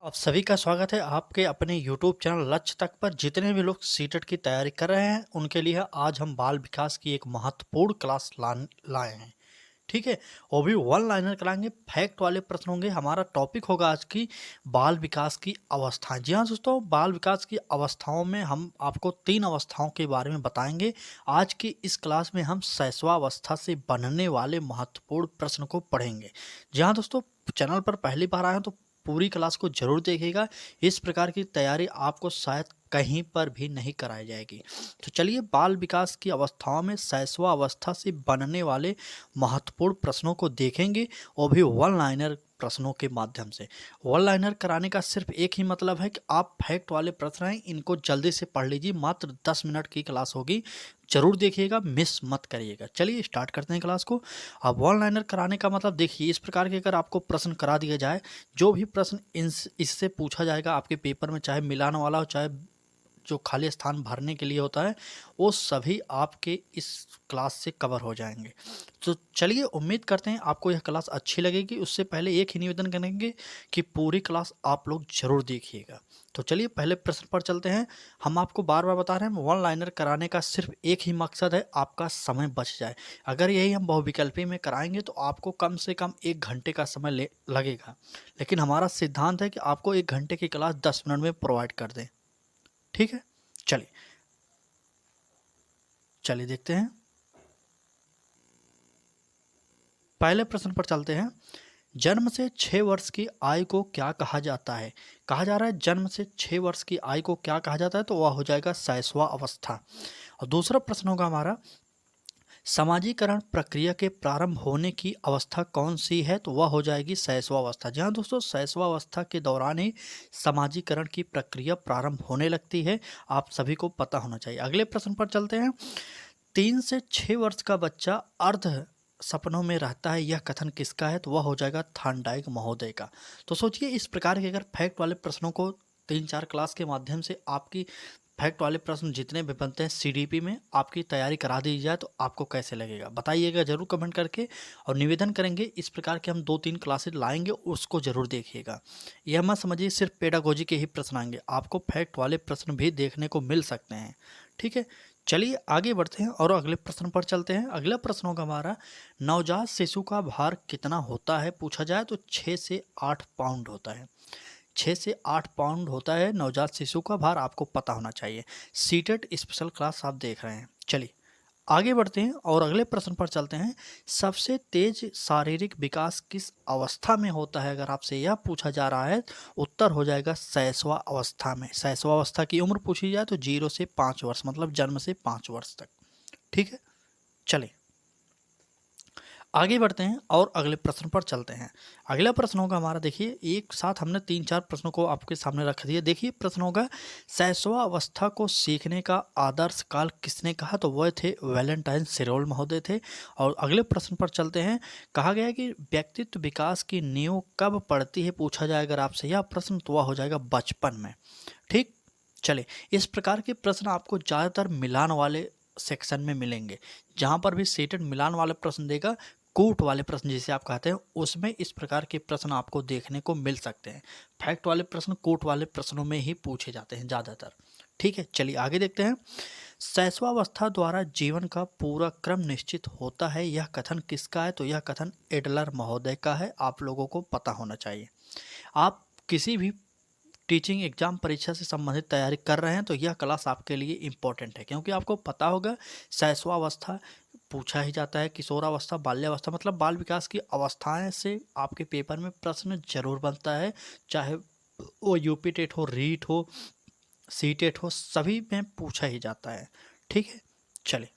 आप सभी का स्वागत है आपके अपने YouTube चैनल लक्ष्य तक पर। जितने भी लोग सीटेट की तैयारी कर रहे हैं उनके लिए आज हम बाल विकास की एक महत्वपूर्ण क्लास लाए हैं। ठीक है, वो भी वन लाइनर कराएंगे, फैक्ट वाले प्रश्न होंगे। हमारा टॉपिक होगा आज की बाल विकास की अवस्थाएं। जी हाँ दोस्तों, बाल विकास की अवस्थाओं में हम आपको 3 अवस्थाओं के बारे में बताएंगे। आज की इस क्लास में हम शैशवावस्था से बनने वाले महत्वपूर्ण प्रश्न को पढ़ेंगे। जी हाँ दोस्तों, चैनल पर पहली बार आए हैं तो पूरी क्लास को जरूर देखिएगा। इस प्रकार की तैयारी आपको शायद कहीं पर भी नहीं कराई जाएगी। तो चलिए बाल विकास की अवस्थाओं में शैशवा अवस्था से बनने वाले महत्वपूर्ण प्रश्नों को देखेंगे, वो भी वन लाइनर प्रश्नों के माध्यम से। वन लाइनर कराने का सिर्फ एक ही मतलब है कि आप फैक्ट वाले प्रश्न हैं, इनको जल्दी से पढ़ लीजिए। मात्र 10 मिनट की क्लास होगी, जरूर देखिएगा, मिस मत करिएगा। चलिए स्टार्ट करते हैं क्लास को। अब वन लाइनर कराने का मतलब देखिए, इस प्रकार के अगर आपको प्रश्न करा दिया जाए, जो भी प्रश्न इससे पूछा जाएगा आपके पेपर में, चाहे मिलान वाला हो चाहे जो खाली स्थान भरने के लिए होता है, वो सभी आपके इस क्लास से कवर हो जाएंगे। तो चलिए उम्मीद करते हैं आपको यह क्लास अच्छी लगेगी। उससे पहले एक ही निवेदन करेंगे कि पूरी क्लास आप लोग जरूर देखिएगा। तो चलिए पहले प्रश्न पर चलते हैं। हम आपको बार बार बता रहे हैं, वन लाइनर कराने का सिर्फ एक ही मकसद है, आपका समय बच जाए। अगर यही हम बहुविकल्पी में कराएंगे तो आपको कम से कम 1 घंटे का समय लगेगा, लेकिन हमारा सिद्धांत है कि आपको 1 घंटे की क्लास 10 मिनट में प्रोवाइड कर दें। ठीक है, चलिए चलिए देखते हैं। पहले प्रश्न पर चलते हैं। जन्म से 6 वर्ष की आयु को क्या कहा जाता है? कहा जा रहा है जन्म से 6 वर्ष की आयु को क्या कहा जाता है, तो वह हो जाएगा शैशवा अवस्था। और दूसरा प्रश्न होगा हमारा, समाजीकरण प्रक्रिया के प्रारंभ होने की अवस्था कौन सी है, तो वह हो जाएगी शैशवावस्था। जी हाँ दोस्तों, शैशवावस्था के दौरान ही समाजीकरण की प्रक्रिया प्रारंभ होने लगती है, आप सभी को पता होना चाहिए। अगले प्रश्न पर चलते हैं। 3 से 6 वर्ष का बच्चा अर्ध सपनों में रहता है, यह कथन किसका है, तो वह हो जाएगा थानडाइक महोदय का। तो सोचिए, इस प्रकार के अगर फैक्ट वाले प्रश्नों को 3-4 क्लास के माध्यम से आपकी फैक्ट वाले प्रश्न जितने भी बनते हैं सीडीपी में आपकी तैयारी करा दी जाए तो आपको कैसे लगेगा, बताइएगा जरूर कमेंट करके। और निवेदन करेंगे, इस प्रकार के हम 2-3 क्लासेज लाएंगे, उसको जरूर देखिएगा। यह मत समझिए सिर्फ पेडागोजी के ही प्रश्न आएंगे, आपको फैक्ट वाले प्रश्न भी देखने को मिल सकते हैं। ठीक है, चलिए आगे बढ़ते हैं और अगले प्रश्न पर चलते हैं। अगला प्रश्न होगा हमारा, नवजात शिशु का भार कितना होता है, पूछा जाए तो 6 से 8 पाउंड होता है। 6 से 8 पाउंड होता है नवजात शिशु का भार, आपको पता होना चाहिए। सीटेट स्पेशल क्लास आप देख रहे हैं। चलिए आगे बढ़ते हैं और अगले प्रश्न पर चलते हैं। सबसे तेज शारीरिक विकास किस अवस्था में होता है, अगर आपसे यह पूछा जा रहा है, उत्तर हो जाएगा शैशवा अवस्था में। शैशवा अवस्था की उम्र पूछी जाए तो 0 से 5 वर्ष, मतलब जन्म से 5 वर्ष तक। ठीक है, चलिए आगे बढ़ते हैं और अगले प्रश्न पर चलते हैं। अगला प्रश्न होगा हमारा, देखिए एक साथ हमने 3-4 प्रश्नों को आपके सामने रख दिए। देखिए प्रश्न होगा, शैशवा अवस्था को सीखने का आदर्श काल किसने कहा, तो वह थे वैलेंटाइन सिरोल महोदय थे। और अगले प्रश्न पर चलते हैं। कहा गया है कि व्यक्तित्व विकास की नींव कब पड़ती है, पूछा जाए अगर आपसे यह प्रश्न, तो वह हो जाएगा बचपन में। ठीक, चले इस प्रकार के प्रश्न आपको ज़्यादातर मिलान वाले सेक्शन में मिलेंगे। जहाँ पर भी सीटेड मिलान वाले प्रश्न देगा, कूट वाले प्रश्न जिसे आप कहते हैं, उसमें इस प्रकार के प्रश्न आपको देखने को मिल सकते हैं। फैक्ट वाले प्रश्न कूट वाले प्रश्नों में ही पूछे जाते हैं ज़्यादातर। ठीक है, चलिए आगे देखते हैं। शैशवावस्था द्वारा जीवन का पूरा क्रम निश्चित होता है, यह कथन किसका है, तो यह कथन एडलर महोदय का है, आप लोगों को पता होना चाहिए। आप किसी भी टीचिंग एग्जाम परीक्षा से संबंधित तैयारी कर रहे हैं तो यह क्लास आपके लिए इम्पोर्टेंट है, क्योंकि आपको पता होगा शैशवावस्था पूछा ही जाता है, किशोरावस्था, बाल्यावस्था, मतलब बाल विकास की अवस्थाएं से आपके पेपर में प्रश्न जरूर बनता है। चाहे वो यूपी टेट हो, रीट हो, सी टेट हो, सभी में पूछा ही जाता है। ठीक है, चलिए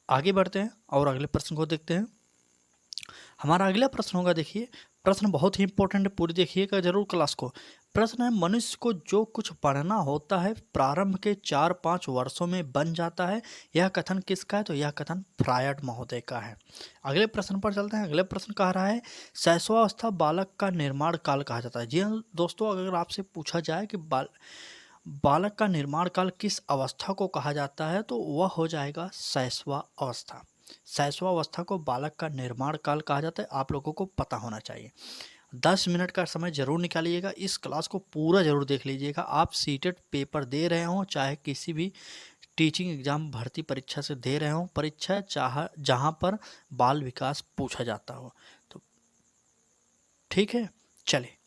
आगे बढ़ते हैं और अगले प्रश्न को देखते हैं। हमारा अगला प्रश्न होगा, देखिए प्रश्न बहुत ही इंपॉर्टेंट है, पूरी देखिएगा जरूर क्लास को। प्रश्न है, मनुष्य को जो कुछ पढ़ना होता है प्रारंभ के 4-5 वर्षों में बन जाता है, यह कथन किसका है, तो यह कथन फ्रायड महोदय का है। अगले प्रश्न पर चलते हैं। अगले प्रश्न कह रहा है, शैशवावस्था बालक का निर्माण काल कहा जाता है। जी हाँ दोस्तों, अगर आपसे पूछा जाए कि बालक का निर्माण काल किस अवस्था को कहा जाता है, तो वह हो जाएगा शैशवा अवस्था। शैशवावस्था को बालक का निर्माण काल कहा जाता है, आप लोगों को पता होना चाहिए। 10 मिनट का समय ज़रूर निकालिएगा, इस क्लास को पूरा ज़रूर देख लीजिएगा। आप सीटेट पेपर दे रहे हों, चाहे किसी भी टीचिंग एग्ज़ाम भर्ती परीक्षा से दे रहे हों, परीक्षा जहाँ पर बाल विकास पूछा जाता हो, तो ठीक है। चलिए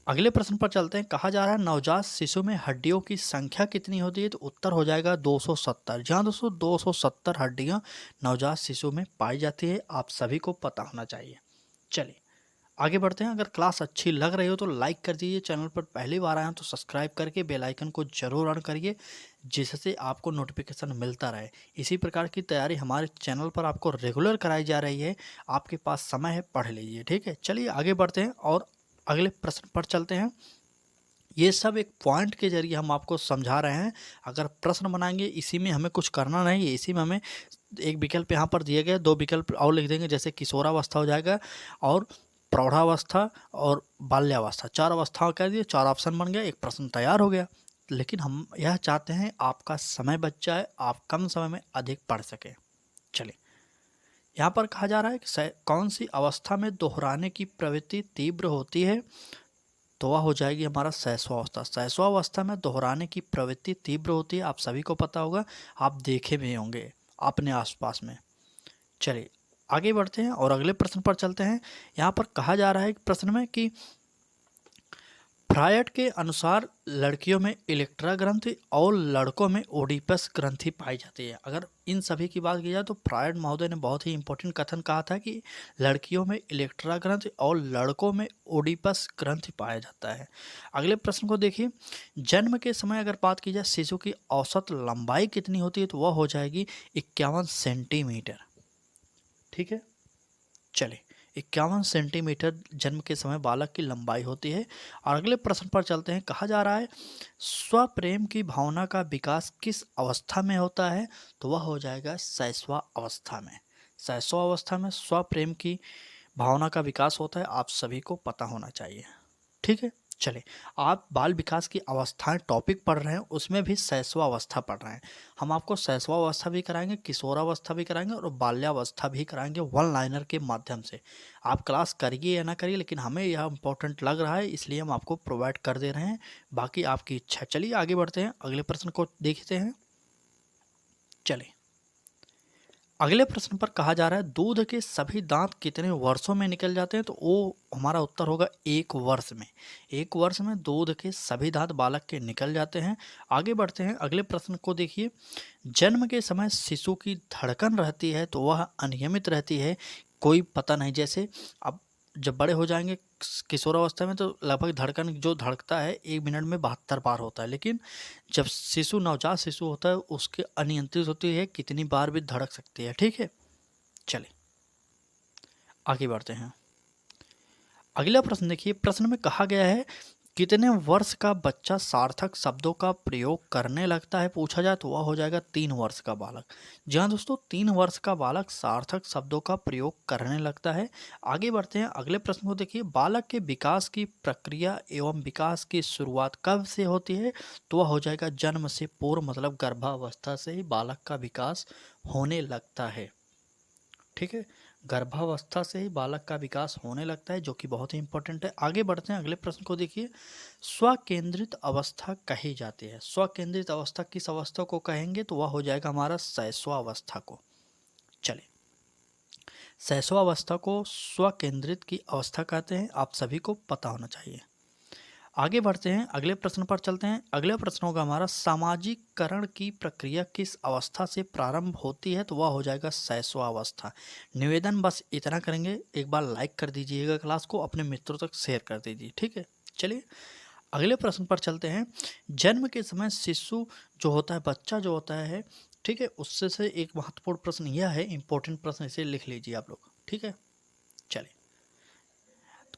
अगले प्रश्न पर चलते हैं। कहा जा रहा है नवजात शिशु में हड्डियों की संख्या कितनी होती है? तो उत्तर हो जाएगा 270। जहाँ दोस्तों 270 हड्डियाँ नवजात शिशु में पाई जाती है, आप सभी को पता होना चाहिए। चलिए आगे बढ़ते हैं। अगर क्लास अच्छी लग रही हो तो लाइक कर दीजिए, चैनल पर पहली बार आए हैं तो सब्सक्राइब करके बेल आइकन को जरूर ऑन करिए, जिससे आपको नोटिफिकेशन मिलता रहे। इसी प्रकार की तैयारी हमारे चैनल पर आपको रेगुलर कराई जा रही है, आपके पास समय है, पढ़ लीजिए, ठीक है। चलिए आगे बढ़ते हैं और अगले प्रश्न पर चलते हैं। ये सब एक पॉइंट के जरिए हम आपको समझा रहे हैं। अगर प्रश्न बनाएंगे इसी में हमें कुछ करना नहीं है, इसी में हमें एक विकल्प यहाँ पर दिए गए, 2 विकल्प और लिख देंगे, जैसे किशोरावस्था हो जाएगा और प्रौढ़ावस्था और बाल्यावस्था, 4 अवस्थाओं कह दिए, 4 ऑप्शन बन गया, एक प्रश्न तैयार हो गया। लेकिन हम यह चाहते हैं आपका समय बच जाए, आप कम समय में अधिक पढ़ सकें। चलिए यहाँ पर कहा जा रहा है कि कौन सी अवस्था में दोहराने की प्रवृत्ति तीव्र होती है? तो वह हो जाएगी हमारा शैशवावस्था। शैशवावस्था में दोहराने की प्रवृत्ति तीव्र होती है, आप सभी को पता होगा, आप देखे भी होंगे अपने आसपास में। चलिए आगे बढ़ते हैं और अगले प्रश्न पर चलते हैं। यहाँ पर कहा जा रहा है प्रश्न में कि फ्रायड के अनुसार लड़कियों में इलेक्ट्रा ग्रंथि और लड़कों में ओडिपस ग्रंथि पाई जाती है। अगर इन सभी की बात की जाए तो फ्रायड महोदय ने बहुत ही इंपॉर्टेंट कथन कहा था कि लड़कियों में इलेक्ट्रा ग्रंथि और लड़कों में ओडिपस ग्रंथि पाया जाता है। अगले प्रश्न को देखिए। जन्म के समय अगर बात की जाए शिशु की औसत लंबाई कितनी होती है? तो वह हो जाएगी 51 सेंटीमीटर, ठीक है। चलिए 51 सेंटीमीटर जन्म के समय बालक की लंबाई होती है। और अगले प्रश्न पर चलते हैं। कहा जा रहा है स्वप्रेम की भावना का विकास किस अवस्था में होता है? तो वह हो जाएगा शैशव अवस्था में। शैशव अवस्था में स्वप्रेम की भावना का विकास होता है, आप सभी को पता होना चाहिए, ठीक है। चलिए आप बाल विकास की अवस्थाएं टॉपिक पढ़ रहे हैं, उसमें भी शैशवावस्था पढ़ रहे हैं। हम आपको शैशवावस्था भी कराएंगे, किशोरावस्था भी कराएंगे और बाल्यावस्था भी कराएंगे वन लाइनर के माध्यम से। आप क्लास करिए या ना करिए, लेकिन हमें यह इंपॉर्टेंट लग रहा है, इसलिए हम आपको प्रोवाइड कर दे रहे हैं, बाकी आपकी इच्छा। चलिए आगे बढ़ते हैं, अगले प्रश्न को देखते हैं। चलिए अगले प्रश्न पर कहा जा रहा है दूध के सभी दांत कितने वर्षों में निकल जाते हैं? तो वो हमारा उत्तर होगा 1 वर्ष में। 1 वर्ष में दूध के सभी दांत बालक के निकल जाते हैं। आगे बढ़ते हैं, अगले प्रश्न को देखिए। जन्म के समय शिशु की धड़कन रहती है तो वह अनियमित रहती है, कोई पता नहीं। जैसे अब जब बड़े हो जाएंगे किशोरावस्था में तो लगभग धड़कन जो धड़कता है 1 मिनट में 72 बार होता है, लेकिन जब शिशु नवजात शिशु होता है उसके अनियंत्रित होती है, कितनी बार भी धड़क सकती है, ठीक है। चलिए आगे बढ़ते हैं। अगला प्रश्न देखिए। प्रश्न में कहा गया है कितने वर्ष का बच्चा सार्थक शब्दों का प्रयोग करने लगता है? पूछा जाए तो वह हो जाएगा 3 वर्ष का बालक। जी हाँ दोस्तों, 3 वर्ष का बालक सार्थक शब्दों का प्रयोग करने लगता है। आगे बढ़ते हैं, अगले प्रश्न को देखिए। बालक के विकास की प्रक्रिया एवं विकास की शुरुआत कब से होती है? तो वह हो जाएगा जन्म से पूर्व, मतलब गर्भावस्था से ही बालक का विकास होने लगता है, ठीक है। गर्भावस्था से ही बालक का विकास होने लगता है, जो कि बहुत ही इंपॉर्टेंट है। आगे बढ़ते हैं, अगले प्रश्न को देखिए। स्वकेंद्रित अवस्था कही जाती है। स्वकेंद्रित अवस्था किस अवस्था को कहेंगे? तो वह हो जाएगा हमारा शैशवावस्था को। चलिए शैशवावस्था को स्वकेंद्रित की अवस्था कहते हैं, आप सभी को पता होना चाहिए। आगे बढ़ते हैं, अगले प्रश्न पर चलते हैं। अगले प्रश्न होगा हमारा सामाजिकरण की प्रक्रिया किस अवस्था से प्रारंभ होती है? तो वह हो जाएगा शैशवावस्था। निवेदन बस इतना करेंगे, एक बार लाइक कर दीजिएगा, क्लास को अपने मित्रों तक शेयर कर दीजिए, ठीक है। चलिए अगले प्रश्न पर चलते हैं। जन्म के समय शिशु जो होता है, बच्चा जो होता है, ठीक है, उससे से एक महत्वपूर्ण प्रश्न यह है, इंपॉर्टेंट प्रश्न, इसे लिख लीजिए आप लोग, ठीक है। चलिए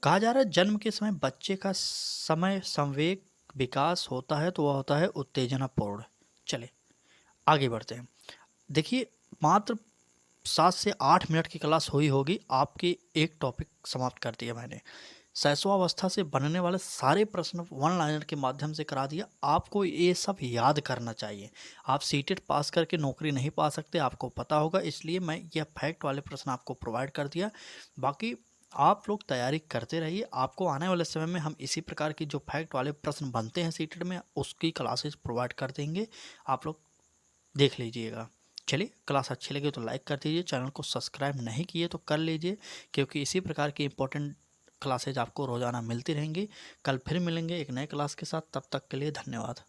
कहा जा रहा है जन्म के समय बच्चे का समय संवेग विकास होता है तो वह होता है उत्तेजनापूर्ण। चले आगे बढ़ते हैं। देखिए मात्र 7 से 8 मिनट की क्लास हुई होगी, आपकी एक टॉपिक समाप्त कर दिया मैंने। शैशवावस्था से बनने वाले सारे प्रश्न वन लाइनर के माध्यम से करा दिया। आपको ये सब याद करना चाहिए। आप सीटेट पास करके नौकरी नहीं पा सकते, आपको पता होगा, इसलिए मैं यह फैक्ट वाले प्रश्न आपको प्रोवाइड कर दिया। बाकी आप लोग तैयारी करते रहिए। आपको आने वाले समय में हम इसी प्रकार की जो फैक्ट वाले प्रश्न बनते हैं सीटेट में, उसकी क्लासेस प्रोवाइड कर देंगे, आप लोग देख लीजिएगा। चलिए, क्लास अच्छी लगी तो लाइक कर दीजिए, चैनल को सब्सक्राइब नहीं किए तो कर लीजिए, क्योंकि इसी प्रकार की इंपॉर्टेंट क्लासेज आपको रोज़ाना मिलती रहेंगी। कल फिर मिलेंगे एक नए क्लास के साथ, तब तक के लिए धन्यवाद।